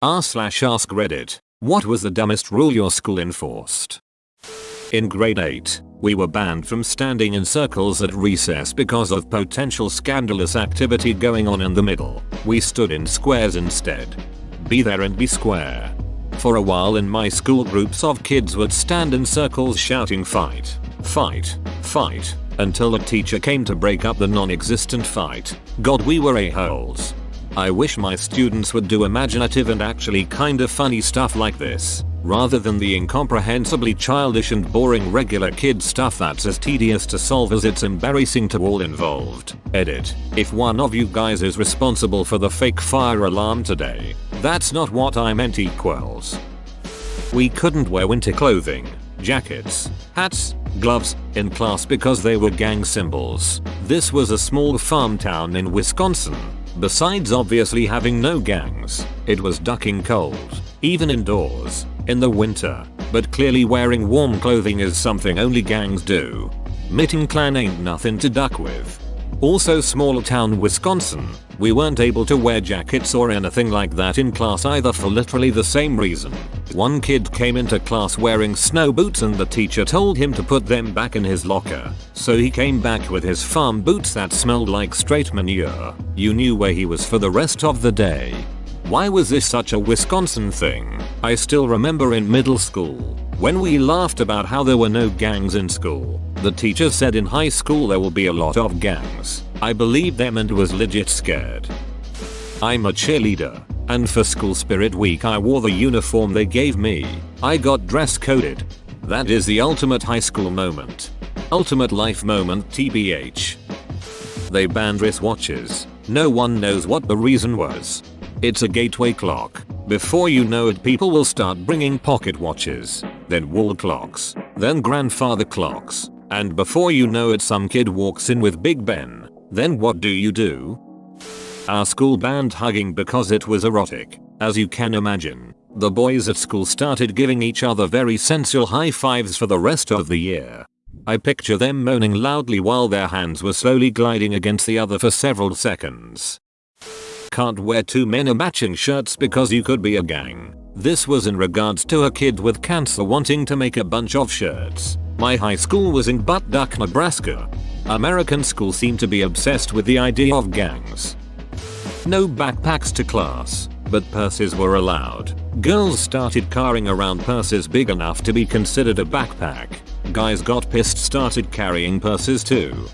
r/ask Reddit. What was the dumbest rule your school enforced? In grade 8, we were banned from standing in circles at recess because of potential scandalous activity going on in the middle. We stood in squares instead. Be there and be square. For a while in my school, groups of kids would stand in circles shouting fight, fight, fight, until a teacher came to break up the non-existent fight. God, we were a-holes. I wish my students would do imaginative and actually kinda funny stuff like this, rather than the incomprehensibly childish and boring regular kid stuff that's as tedious to solve as it's embarrassing to all involved. Edit. If one of you guys is responsible for the fake fire alarm today, that's not what I meant equals. We couldn't wear winter clothing, jackets, hats, gloves in class because they were gang symbols. This was a small farm town in Wisconsin. Besides obviously having no gangs, it was ducking cold, even indoors, in the winter, but clearly wearing warm clothing is something only gangs do. Mitten Clan ain't nothing to duck with. Also small town Wisconsin, we weren't able to wear jackets or anything like that in class either for literally the same reason. One kid came into class wearing snow boots and the teacher told him to put them back in his locker. So he came back with his farm boots that smelled like straight manure. You knew where he was for the rest of the day. Why was this such a Wisconsin thing? I still remember in middle school, when we laughed about how there were no gangs in school, the teacher said in high school there will be a lot of gangs. I believed them and was legit scared. I'm a cheerleader, and for school spirit week I wore the uniform they gave me. I got dress coded. That is the ultimate high school moment. Ultimate life moment TBH. They banned wristwatches. No one knows what the reason was. It's a gateway clock. Before you know it, people will start bringing pocket watches, then wall clocks, then grandfather clocks, and before you know it some kid walks in with Big Ben. Then what do? Our school banned hugging because it was erotic. As you can imagine, the boys at school started giving each other very sensual high fives for the rest of the year. I picture them moaning loudly while their hands were slowly gliding against the other for several seconds. Can't wear two men a matching shirts because you could be a gang. This was in regards to a kid with cancer wanting to make a bunch of shirts. My high school was in Butt Duck, Nebraska. American schools seem to be obsessed with the idea of gangs. No backpacks to class, but purses were allowed. Girls started carrying around purses big enough to be considered a backpack. Guys got pissed, started carrying purses too.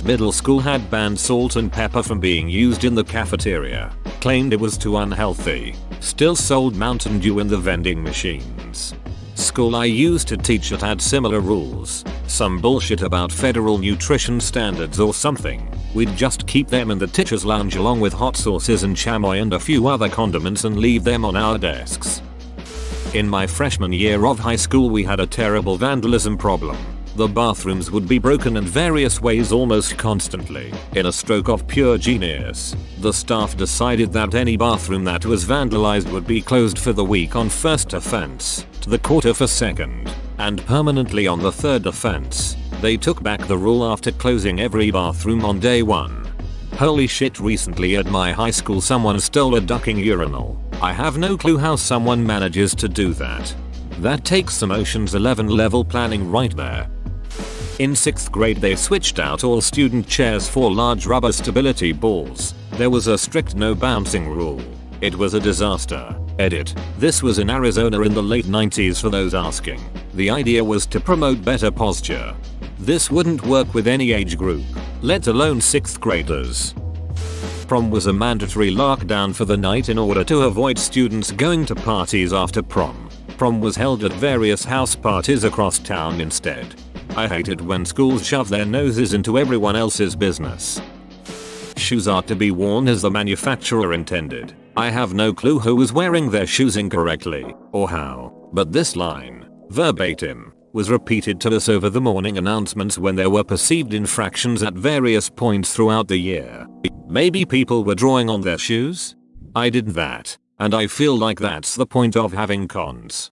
Middle school had banned salt and pepper from being used in the cafeteria. Claimed it was too unhealthy. Still sold Mountain Dew in the vending machines. School I used to teach at had similar rules. Some bullshit about federal nutrition standards or something. We'd just keep them in the teacher's lounge along with hot sauces and chamoy and a few other condiments and leave them on our desks. In my freshman year of high school we had a terrible vandalism problem. The bathrooms would be broken in various ways almost constantly. In a stroke of pure genius, the staff decided that any bathroom that was vandalized would be closed for the week on first offense, to the quarter for second, and permanently on the third offense. They took back the rule after closing every bathroom on day 1. Holy shit, recently at my high school someone stole a ducking urinal. I have no clue how someone manages to do that. That takes some Ocean's 11 level planning right there. In 6th grade they switched out all student chairs for large rubber stability balls. There was a strict no bouncing rule. It was a disaster. Edit. This was in Arizona in the late 90s for those asking. The idea was to promote better posture. This wouldn't work with any age group, let alone 6th graders. Prom was a mandatory lockdown for the night in order to avoid students going to parties after prom. Prom was held at various house parties across town instead. I hated when schools shove their noses into everyone else's business. Shoes are to be worn as the manufacturer intended. I have no clue who was wearing their shoes incorrectly, or how, but this line, verbatim, was repeated to us over the morning announcements when there were perceived infractions at various points throughout the year. Maybe people were drawing on their shoes? I did that, and I feel like that's the point of having cons.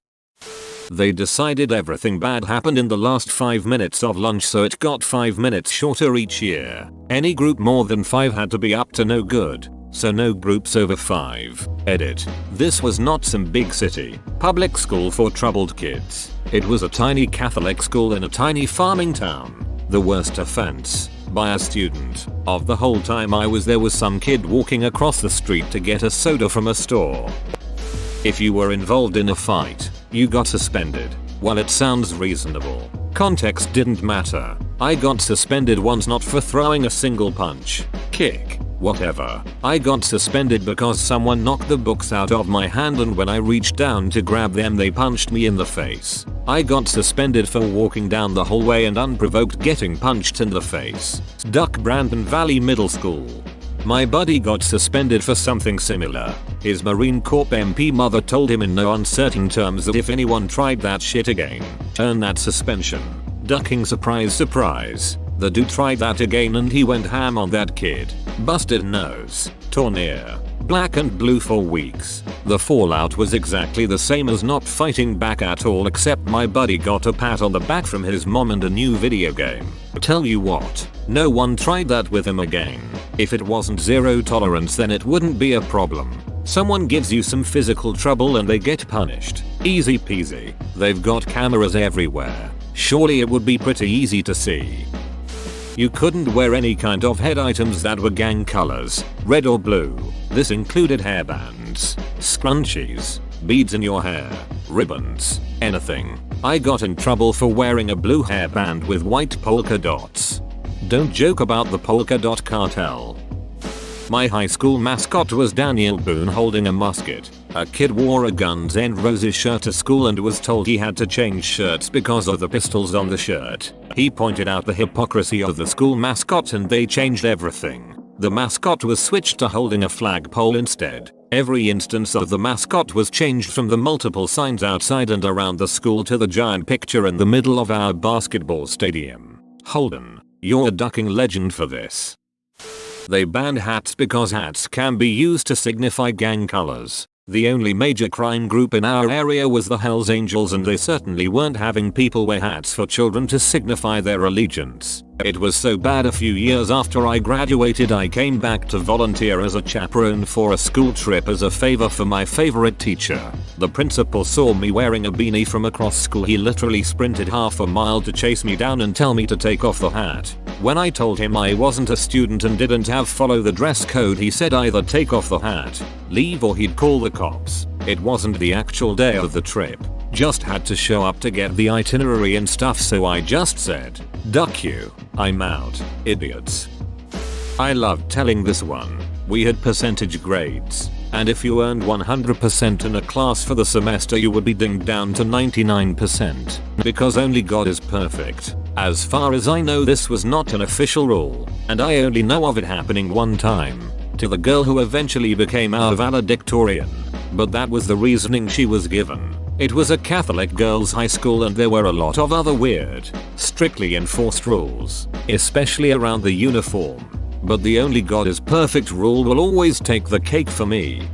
They decided everything bad happened in the last 5 minutes of lunch, so it got 5 minutes shorter each year. Any group more than 5 had to be up to no good. so no groups over 5. Edit. This was not some big city public school for troubled kids. It was a tiny Catholic school in a tiny farming town. The worst offense by a student of the whole time I was there was some kid walking across the street to get a soda from a store. If you were involved in a fight, you got suspended. While it sounds reasonable, context didn't matter. I got suspended once, not for throwing a single punch, kick, whatever. I got suspended because someone knocked the books out of my hand, and when I reached down to grab them they punched me in the face. I got suspended for walking down the hallway and unprovoked getting punched in the face. Duck Brandon Valley Middle School. My buddy got suspended for something similar. His Marine Corps MP mother told him in no uncertain terms that if anyone tried that shit again, earn that suspension. Ducking, surprise surprise. The dude tried that again and he went ham on that kid. Busted nose, torn ear, black and blue for weeks. The fallout was exactly the same as not fighting back at all, except my buddy got a pat on the back from his mom and a new video game. Tell you what, no one tried that with him again. If it wasn't zero tolerance then it wouldn't be a problem. Someone gives you some physical trouble and they get punished. Easy peasy. They've got cameras everywhere. Surely it would be pretty easy to see. You couldn't wear any kind of head items that were gang colors, red or blue. This included hairbands, scrunchies, beads in your hair, ribbons, anything. I got in trouble for wearing a blue hairband with white polka dots. Don't joke about the polka dot cartel. My high school mascot was Daniel Boone holding a musket. A kid wore a Guns N' Roses shirt to school and was told he had to change shirts because of the pistols on the shirt. He pointed out the hypocrisy of the school mascot and they changed everything. The mascot was switched to holding a flagpole instead. Every instance of the mascot was changed from the multiple signs outside and around the school to the giant picture in the middle of our basketball stadium. Holden, you're a ducking legend for this. They banned hats because hats can be used to signify gang colors. The only major crime group in our area was the Hells Angels, and they certainly weren't having people wear hats for children to signify their allegiance. It was so bad a few years after I graduated I came back to volunteer as a chaperone for a school trip as a favor for my favorite teacher. The principal saw me wearing a beanie from across school. He literally sprinted half a mile to chase me down and tell me to take off the hat. When I told him I wasn't a student and didn't have follow the dress code, he said either take off the hat, leave, or he'd call the cops. It wasn't the actual day of the trip. Just had to show up to get the itinerary and stuff, so I just said, "Duck you, I'm out, idiots." I loved telling this one. We had percentage grades, and if you earned 100% in a class for the semester you would be dinged down to 99%, because only God is perfect. As far as I know this was not an official rule, and I only know of it happening one time, to the girl who eventually became our valedictorian. But that was the reasoning she was given. It was a Catholic girls' high school and there were a lot of other weird, strictly enforced rules, especially around the uniform. But the only God is perfect rule will always take the cake for me.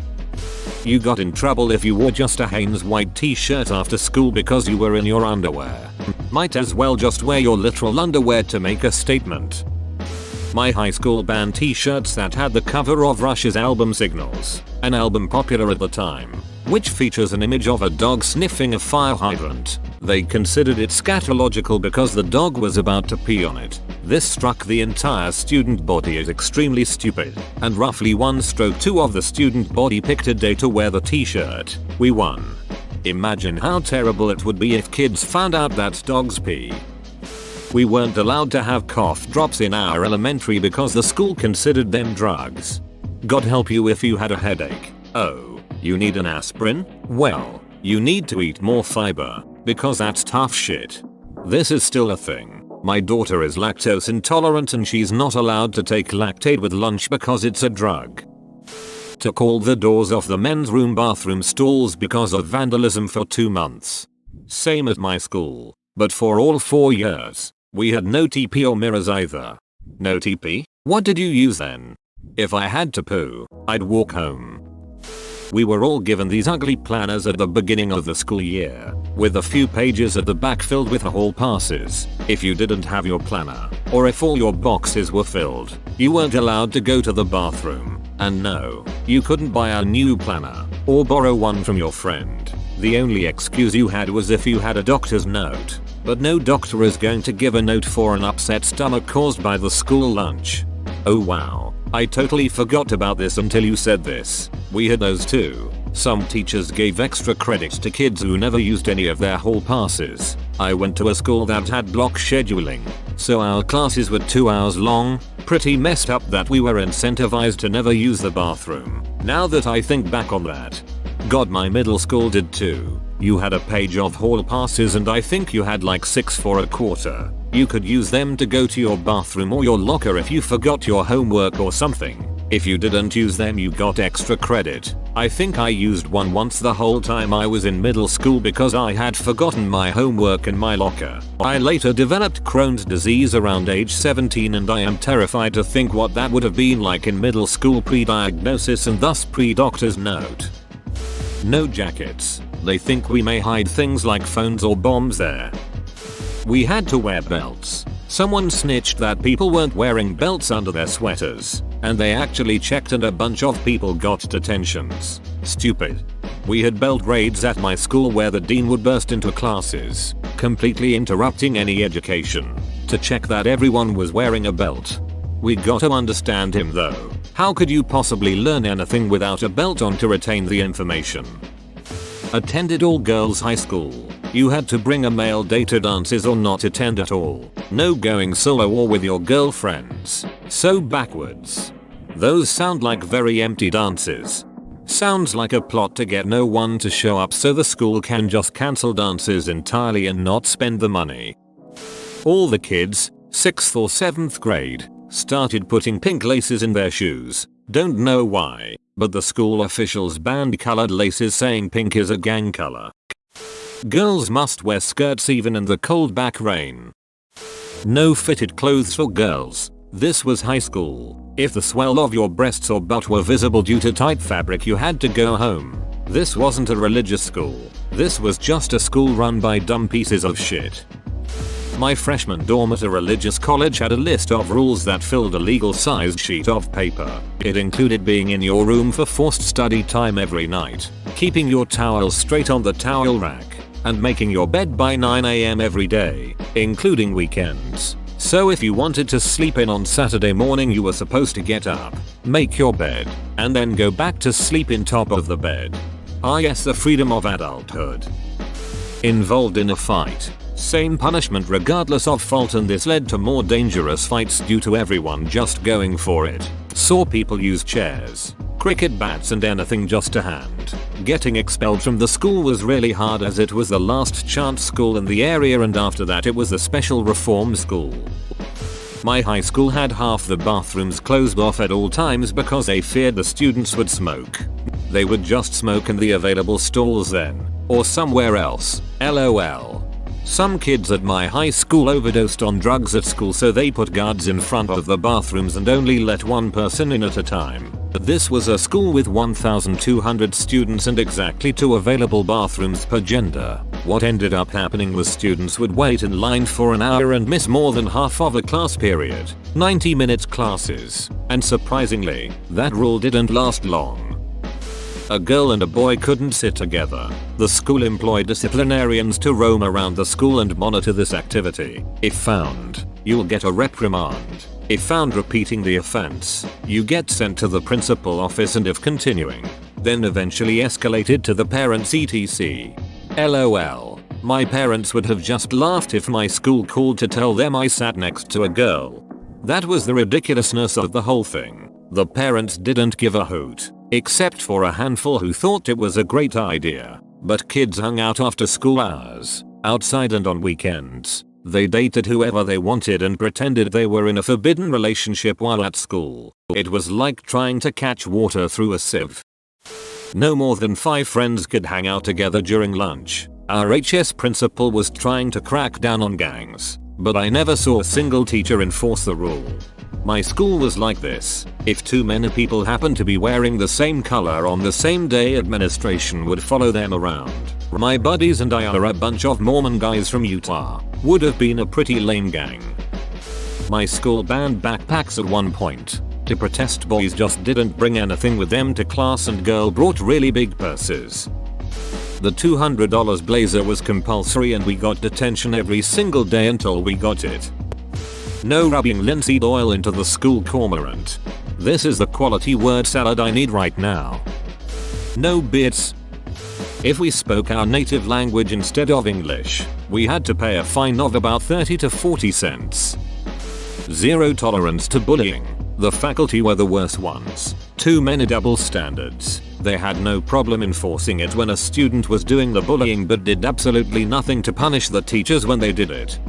You got in trouble if you wore just a Hanes white t-shirt after school because you were in your underwear. Might as well just wear your literal underwear to make a statement. My high school banned t-shirts that had the cover of Rush's album Signals, an album popular at the time, which features an image of a dog sniffing a fire hydrant. They considered it scatological because the dog was about to pee on it. This struck the entire student body as extremely stupid, and roughly 1/2 of the student body picked a day to wear the t-shirt. We won. Imagine how terrible it would be if kids found out that dogs pee. We weren't allowed to have cough drops in our elementary because the school considered them drugs. God help you if you had a headache. Oh, you need an aspirin? Well, you need to eat more fiber, because that's tough shit. This is still a thing. My daughter is lactose intolerant and she's not allowed to take Lactaid with lunch because it's a drug. Took all the doors off the men's room bathroom stalls because of vandalism for 2 months. Same at my school, but for all 4 years. We had no TP or mirrors either. No TP? What did you use then? If I had to poo, I'd walk home. We were all given these ugly planners at the beginning of the school year, with a few pages at the back filled with hall passes. If you didn't have your planner, or if all your boxes were filled, you weren't allowed to go to the bathroom. And no, you couldn't buy a new planner or borrow one from your friend. The only excuse you had was if you had a doctor's note. But no doctor is going to give a note for an upset stomach caused by the school lunch. Oh wow, I totally forgot about this until you said this. We had those too. Some teachers gave extra credits to kids who never used any of their hall passes. I went to a school that had block scheduling, so our classes were 2 hours long. Pretty messed up that we were incentivized to never use the bathroom. Now that I think back on that. God, my middle school did too. You had a page of hall passes and I think you had like 6 for a quarter. You could use them to go to your bathroom or your locker if you forgot your homework or something. If you didn't use them you got extra credit. I think I used one once the whole time I was in middle school because I had forgotten my homework in my locker. I later developed Crohn's disease around age 17 and I am terrified to think what that would have been like in middle school pre-diagnosis and thus pre-doctor's note. No jackets. They think we may hide things like phones or bombs there. We had to wear belts. Someone snitched that people weren't wearing belts under their sweaters, and they actually checked and a bunch of people got detentions. Stupid. We had belt raids at my school where the dean would burst into classes, completely interrupting any education, to check that everyone was wearing a belt. We got to understand him though. How could you possibly learn anything without a belt on to retain the information? Attended all girls high school. You had to bring a male date to dances or not attend at all. No going solo or with your girlfriends. So backwards. Those sound like very empty dances. Sounds like a plot to get no one to show up so the school can just cancel dances entirely and not spend the money. All the kids, 6th or 7th grade, started putting pink laces in their shoes. Don't know why, but the school officials banned colored laces saying pink is a gang color. Girls must wear skirts even in the cold back rain. No fitted clothes for girls. This was high school. If the swell of your breasts or butt were visible due to tight fabric you had to go home. This wasn't a religious school. This was just a school run by dumb pieces of shit. My freshman dorm at a religious college had a list of rules that filled a legal-sized sheet of paper. It included being in your room for forced study time every night, keeping your towel straight on the towel rack, and making your bed by 9 AM every day, including weekends. So if you wanted to sleep in on Saturday morning you were supposed to get up, make your bed, and then go back to sleep in top of the bed. Ah yes, the freedom of adulthood. Involved in a fight. Same punishment regardless of fault, and this led to more dangerous fights due to everyone just going for it. Saw people use chairs, cricket bats and anything just to hand. Getting expelled from the school was really hard as it was the last chance school in the area and after that it was a special reform school. My high school had half the bathrooms closed off at all times because they feared the students would smoke. They would just smoke in the available stalls then, or somewhere else. LOL. Some kids at my high school overdosed on drugs at school, so they put guards in front of the bathrooms and only let one person in at a time. This was a school with 1,200 students and exactly 2 available bathrooms per gender. What ended up happening was students would wait in line for an hour and miss more than half of a class period. 90-minute classes. And surprisingly, that rule didn't last long. A girl and a boy couldn't sit together. The school employed disciplinarians to roam around the school and monitor this activity. If found, you'll get a reprimand. If found repeating the offense, you get sent to the principal office, and if continuing, then eventually escalated to the parents etc. LOL. My parents would have just laughed if my school called to tell them I sat next to a girl. That was the ridiculousness of the whole thing. The parents didn't give a hoot, except for a handful who thought it was a great idea. But kids hung out after school hours, outside and on weekends. They dated whoever they wanted and pretended they were in a forbidden relationship while at school. It was like trying to catch water through a sieve. No more than 5 friends could hang out together during lunch. Our HS principal was trying to crack down on gangs, but I never saw a single teacher enforce the rule. My school was like this. If too many people happened to be wearing the same color on the same day, administration would follow them around. My buddies and I are a bunch of Mormon guys from Utah. Would have been a pretty lame gang. My school banned backpacks at one point. To protest, boys just didn't bring anything with them to class and girl brought really big purses. The $200 blazer was compulsory and we got detention every single day until we got it. No rubbing linseed oil into the school cormorant. This is the quality word salad I need right now. No bits. If we spoke our native language instead of English, we had to pay a fine of about 30 to 40 cents. Zero tolerance to bullying. The faculty were the worst ones. Too many double standards. They had no problem enforcing it when a student was doing the bullying but did absolutely nothing to punish the teachers when they did it.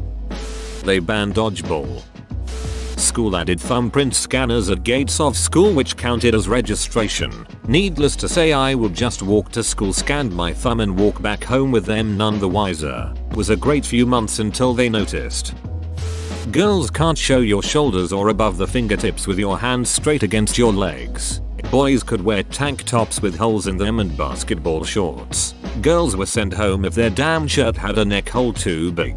They banned dodgeball. School added thumbprint scanners at gates of school which counted as registration. Needless to say, I would just walk to school, scan my thumb and walk back home with them none the wiser. Was a great few months until they noticed. Girls can't show your shoulders or above the fingertips with your hands straight against your legs. Boys could wear tank tops with holes in them and basketball shorts. Girls were sent home if their damn shirt had a neck hole too big.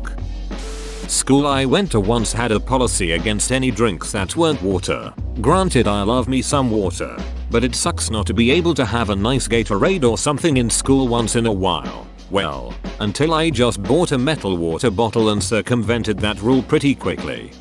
School I went to once had a policy against any drinks that weren't water. Granted, I love me some water, but it sucks not to be able to have a nice Gatorade or something in school once in a while. Well, until I just bought a metal water bottle and circumvented that rule pretty quickly.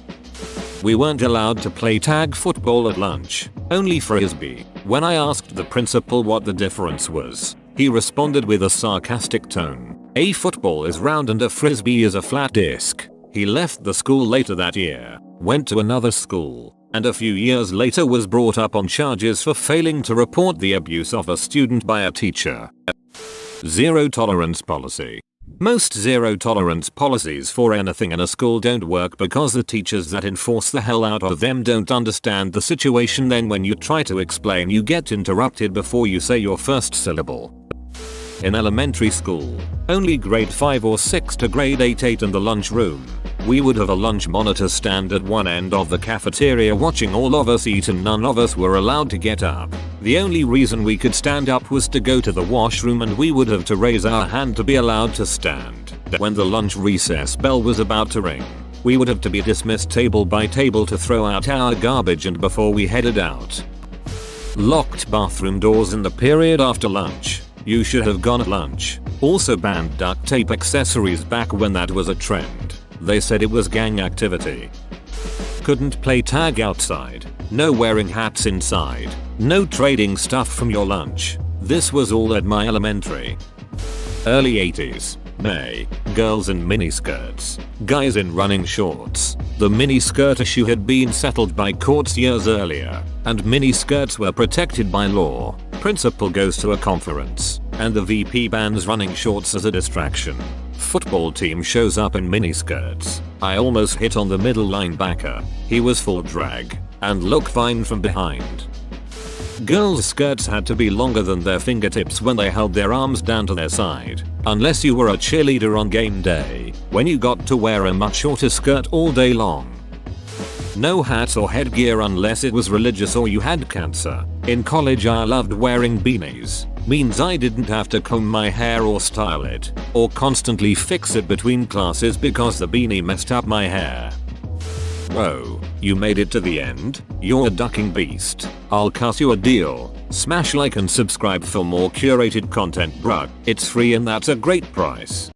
We weren't allowed to play tag football at lunch, only frisbee. When I asked the principal what the difference was, he responded with a sarcastic tone. A football is round and a frisbee is a flat disc. He left the school later that year, went to another school, and a few years later was brought up on charges for failing to report the abuse of a student by a teacher. Zero tolerance policy. Most zero tolerance policies for anything in a school don't work because the teachers that enforce the hell out of them don't understand the situation. Then when you try to explain, you get interrupted before you say your first syllable. In elementary school, only grade 5 or 6 to grade 8 in the lunchroom. We would have a lunch monitor stand at one end of the cafeteria watching all of us eat, and none of us were allowed to get up. The only reason we could stand up was to go to the washroom, and we would have to raise our hand to be allowed to stand. When the lunch recess bell was about to ring, we would have to be dismissed table by table to throw out our garbage and before we headed out. Locked bathroom doors in the period after lunch. You should have gone at lunch. Also banned duct tape accessories back when that was a trend. They said it was gang activity. Couldn't play tag outside. No wearing hats inside. No trading stuff from your lunch. This was all at my elementary. Early 80s. May. Girls in miniskirts. Guys in running shorts. The miniskirt issue had been settled by courts years earlier, and miniskirts were protected by law. Principal goes to a conference, and the VP bans running shorts as a distraction. Football team shows up in miniskirts. I almost hit on the middle linebacker. He was full drag, and looked fine from behind. Girls' skirts had to be longer than their fingertips when they held their arms down to their side, unless you were a cheerleader on game day, when you got to wear a much shorter skirt all day long. No hats or headgear unless it was religious or you had cancer. In college I loved wearing beanies. Means I didn't have to comb my hair or style it, or constantly fix it between classes because the beanie messed up my hair. Whoa, you made it to the end? You're a ducking beast. I'll cut you a deal. Smash like and subscribe for more curated content, bruh. It's free and that's a great price.